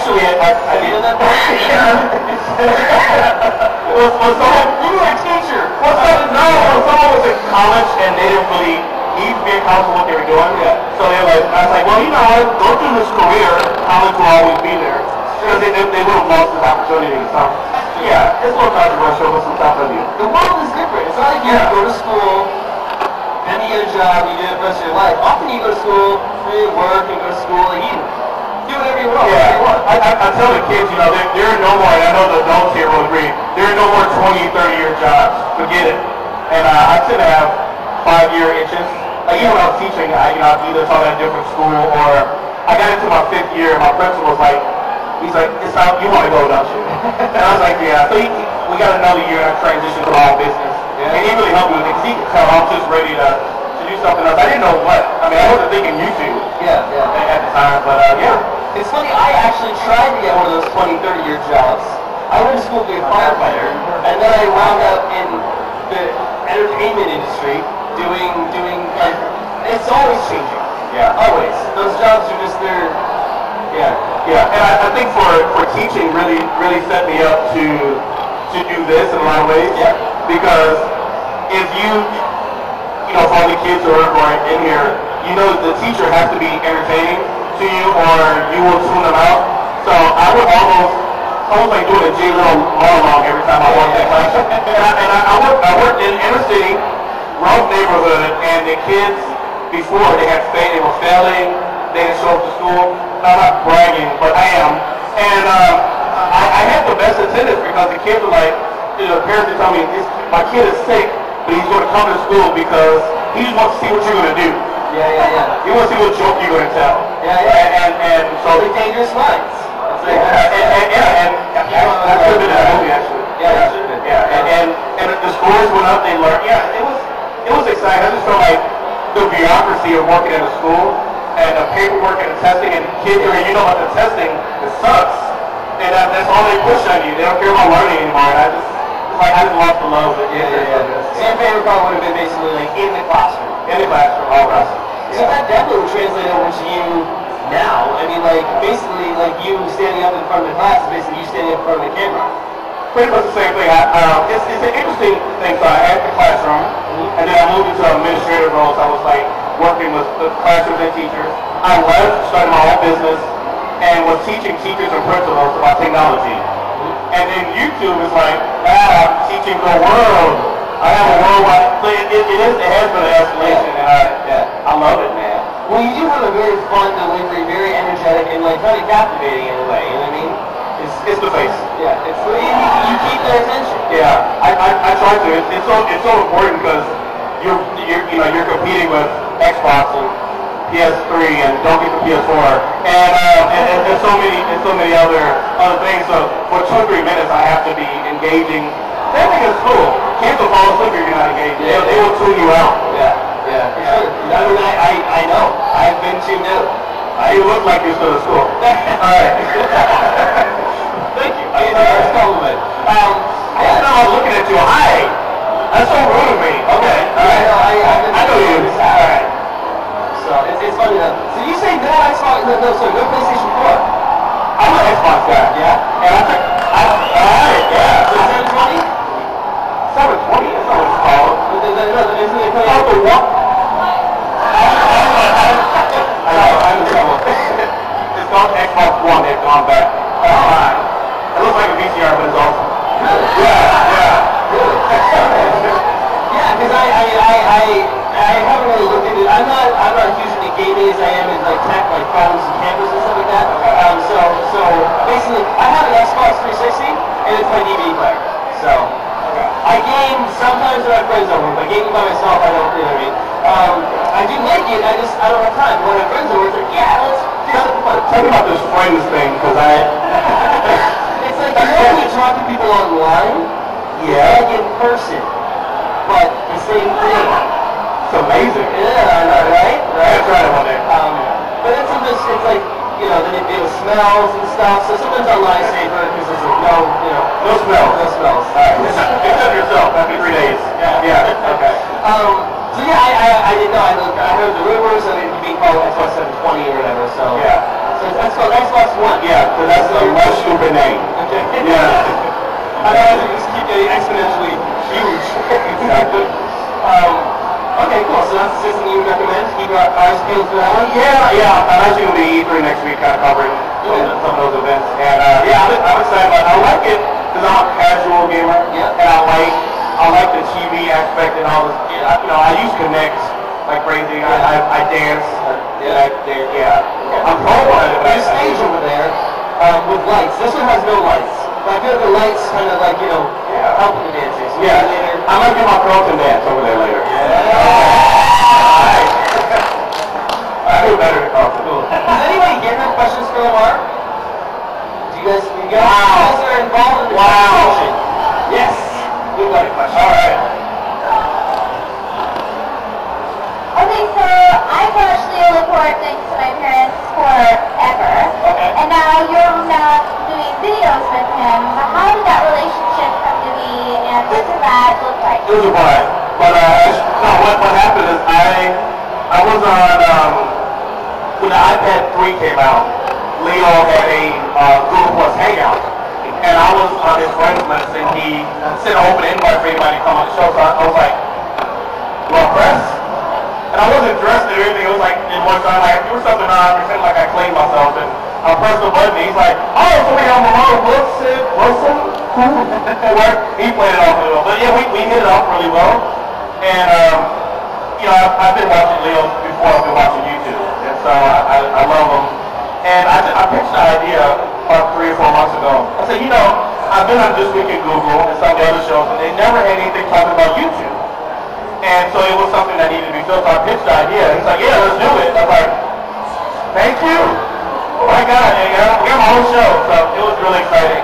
Actually, I did that part. Was someone, you were a teacher. Well, someone was in college and they didn't really need to be in college for what they were doing. Yeah. So they were like, I was like, well, you know what? Go through this career. College will always be there. Because they would have lost this opportunity. So, yeah, it's a little controversial, but sometimes I do. The world is different. It's not like you go to school, then you get a job, you do it the rest of your life. Often you go to school, you work, and go to school, and you do whatever you want. Yeah, I tell the kids, you know, there are no more, and I know the adults here will agree, there are no more 20, 30-year jobs. Forget it. And I tend to have 5-year itches. Like, even when I was teaching, I either taught at a different school, or I got into my 5th year, and my principal was like, he's like, it's out, you want to go, don't you? And I was like, yeah. So we got another year and I transitioned to my own business. Yeah. And he really helped me with it, because he could tell I was just ready to do something else. I didn't know what. I mean, I wasn't thinking YouTube at the time, but yeah. It's funny, I actually tried to get one of those 20, 30-year jobs. I went to school to be a firefighter, and then I wound up in the entertainment industry doing like, it's always changing. Yeah. Always. Those jobs are just there. Yeah. Yeah, and I think for teaching really set me up to do this in a lot of ways. Yeah. Because if you know, for all the kids who are in here, you know the teacher has to be entertaining to you or you will tune them out. So I would almost like doing a J Little monologue every time I walked that classroom. And I worked in inner city, rough neighborhood, and the kids before they were failing, they didn't show up to school. I'm not bragging, but I am. And I had the best attendance because the kids were like, the parents would tell me, my kid is sick, but he's going to come to school because he just wants to see what you're going to do. Yeah. He wants to see what joke you're going to tell. Yeah. And so the dangerous minds. And that should have been in that movie, actually. Yeah, that should have been. Yeah, and the scores went up, they learned. Yeah, it was exciting. I just felt like the bureaucracy of working in a school and the paperwork and the testing, and kids are, you know about the testing, it sucks. And that's all they push on you. They don't care about learning anymore. And I just lost the love of it. Yeah. So your favorite part would have been basically like in the classroom. In the classroom, all right. So that definitely would translate over to you now. I mean, like, basically, like, you standing up in front of the class is basically you standing up in front of the camera. Pretty much the same thing. It's an interesting thing. So I had the classroom, and then I moved into administrative roles. I was like working with the classrooms and teachers. I left, started my own business, and was teaching teachers and principals about technology. And then YouTube is like, I'm teaching the world. I have a worldwide. So it has been an escalation, and I love it, man. Well, you do have a very fun delivery, very energetic, and like kind of captivating in a way. You know what I mean? It's the face. Yeah, it's you keep their attention. Yeah, I try to. It's so important because you're competing with Xbox and PS3 and don't get the PS4 and so many other things. So for 2 or 3 minutes I have to be engaging. Same thing in school. Kids will fall asleep if you're not engaged. Yeah. They will tune you out. Yeah. Sure. I mean, I know. I've been tuned out. You look like you're still at school. All right. Thank you. That's a compliment. I was looking at you. Hi. That's so rude of me. Okay. All right. I know you. All right. So it's funny though. So you say no Xbox? No, sorry, no PlayStation 4. I'm an Xbox guy. Yeah. And alright, yeah. So 720? 720. That's not what it's called. Isn't it It's called the what? I'm in trouble. It's called Xbox One. They've gone back. It looks like a VCR, but it's awesome. Yeah. Yeah, because I haven't really looked into it. I'm not huge into gaming as I am in like tech, like phones and cameras and stuff like that. So basically, I have an Xbox 360 and it's my DVD player. So I game sometimes when I have friends over. If I game by myself, I don't. You know what I mean? I do like it. I don't have time. When I have friends over, it's like, yeah, let's do something fun. Tell me about this friends thing, because It's like, you know when you talk to people online? Yeah. Like in person, but the same thing. It's amazing. Yeah, I know, right? I tried it one day. But then sometimes it's like, you know, then it smells and stuff. So sometimes I'll lie safer because there's like no smells. No smells. Alright. Except yourself after 3 days. Yeah. Okay. So yeah, I didn't know. I heard the rumors of it being called Xbox 720 or whatever. So yeah. So that's called Xbox One. Yeah, because that's a less stupid name. Okay. Yeah. I know it just keep getting exponentially huge. Exactly. Okay, cool. So that's the system you would recommend. Keep our eyes peeled for that one. Yeah. I'm actually going to be E3 next week, kind of covering some of those events. And yeah, I'm excited about it. I like it because I'm a casual gamer. Yeah. And I like the TV aspect and all this. You know, I use Connect like crazy. I dance. Yeah. I'm pro on it. There's a stage over there with lights. This one has no lights. But I feel like the lights kind of like, you know, helping the dancing. So yeah. later. I might do my Carlton dance over there later. I do better than Carlton. Cool. Does anybody get no questions for Lamarr? Do you guys are involved in the conversation? Yes. We've got a question. All right. Okay, so I've watched Leo Laporte thanks to my parents forever. Okay. And now you're not doing videos with him. How did that relationship come to be, and what does that look like? It was a vibe. But no, what happened is I was on when the iPad 3 came out, Leo had a Google Plus Hangout. And I was on his friends list, and he sent an open invite for anybody to come on the show. So I was like, "You want press?" And I wasn't dressed or anything. It was like in one time, like there was something on, pretending like I cleaned myself, and I pressed the button. And he's like, "Oh, so we have Lamarr Wilson." He played it off really well, but yeah, we hit it off really well. And you know, I've been watching Leo before I've been watching YouTube, and so I love him. And I pitched the idea about 3 or 4 months ago. I said, you know, I've been on This Week in Google and some of the other shows, and they never had anything talking about YouTube. And so it was something that needed to be built. So I pitched the idea. He's like, yeah, let's do it. I was like, thank you. Oh my God, we got my own show. So it was really exciting.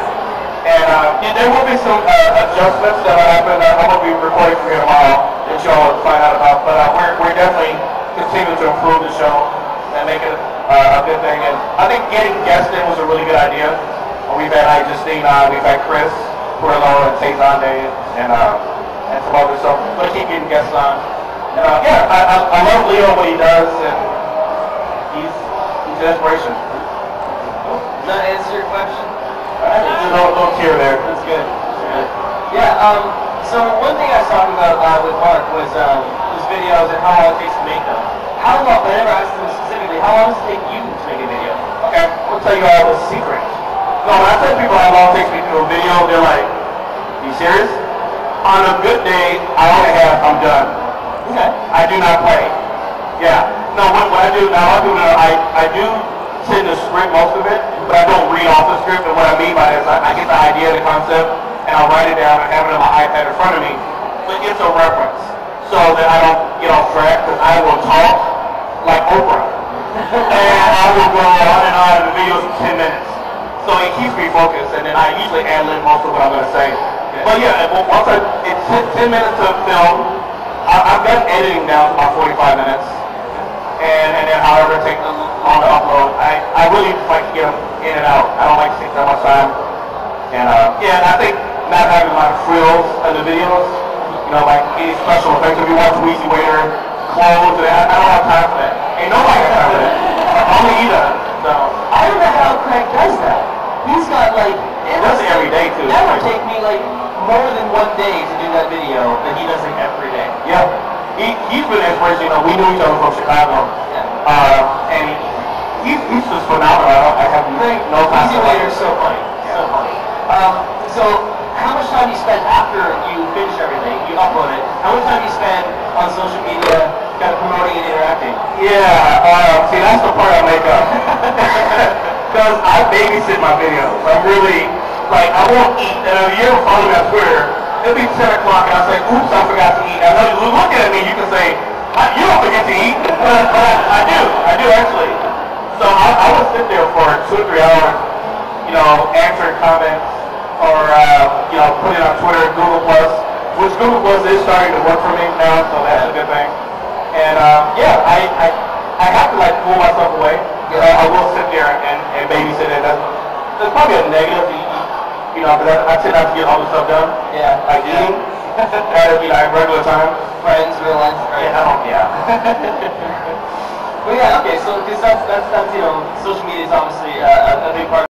And there will be some adjustments that will happen. I'm going to be recording from here tomorrow that y'all will find out about. But we're definitely continuing to improve the show and make it a good thing. And I think getting guests in was a really good idea. We've had Justine on, we've had Chris Purillo and Tezande and some others. So we'll keep getting guests on. Yeah, I love Leo, what he does, and he's an inspiration. Does that answer your question? There's a little tear there. That's good. Yeah, so one thing I was talking about with Mark was his videos and how long it takes to make them. How long, I never asked him specifically, how long does it take you to make a video? Okay, I'll tell you all the secret. No, when I tell people how long it takes me to do a video, they're like, are you serious? On a good day, hour and a half, I'm done. Okay. I do not play. Yeah. No, what I do now, I do send the script, most of it, but I don't read off the script. And what I mean by that is I get the idea, the concept, and I'll write it down and have it on my iPad in front of me. But it's a reference, so that I don't get off track, because I will talk like Oprah. And I will go on and on in the videos for 10 minutes. So it keeps me focused, and then I usually ad-lib most of what I'm going to say. But yeah, once it's 10 minutes to film, I've got editing down to about 45 minutes. And then however it takes long to upload, I really just like to get them in and out. I don't like to take that much time. And yeah, I think not having a lot of frills in the videos, you know, like any special effects. If you watch Weezy Waiter, clothes, I don't have time for that. Ain't nobody got time for that. Only he does. So I don't know how Craig does that. He's got like, he does it every day too. That would take me like more than 1 day to do that video, but he does it every day. Yeah. He's been an inspiration. You know, we knew each other from Chicago. Yeah. And he's just phenomenal. I have no time. Weezy Waiter is so funny. So funny. So how much time do you spend after you finish everything, you upload it, how much time do you spend on social media kind of promoting and interacting? Yeah, see, that's the part I make up. Because I babysit my videos. I'm really, like, I won't eat. And if you ever follow me on Twitter, it'll be 10 o'clock and I'll say, oops, I forgot to eat. I know you look at me, you can say, you don't forget to eat. But I do actually. So I would sit there for 2 or 3 hours, you know, answering comments or, you know, putting it on Twitter, Google Plus, which Google Plus is starting to work for me now, so that's a good thing. And yeah, I have to like pull myself away. I will sit there and babysit it. That's probably a negative, you know, because I tend not to get all the stuff done. Yeah. Like eating at regular time. Friends, real life. Right? Yeah, I don't. Yeah. Well, yeah, okay, so because that's you know, social media is obviously a big part.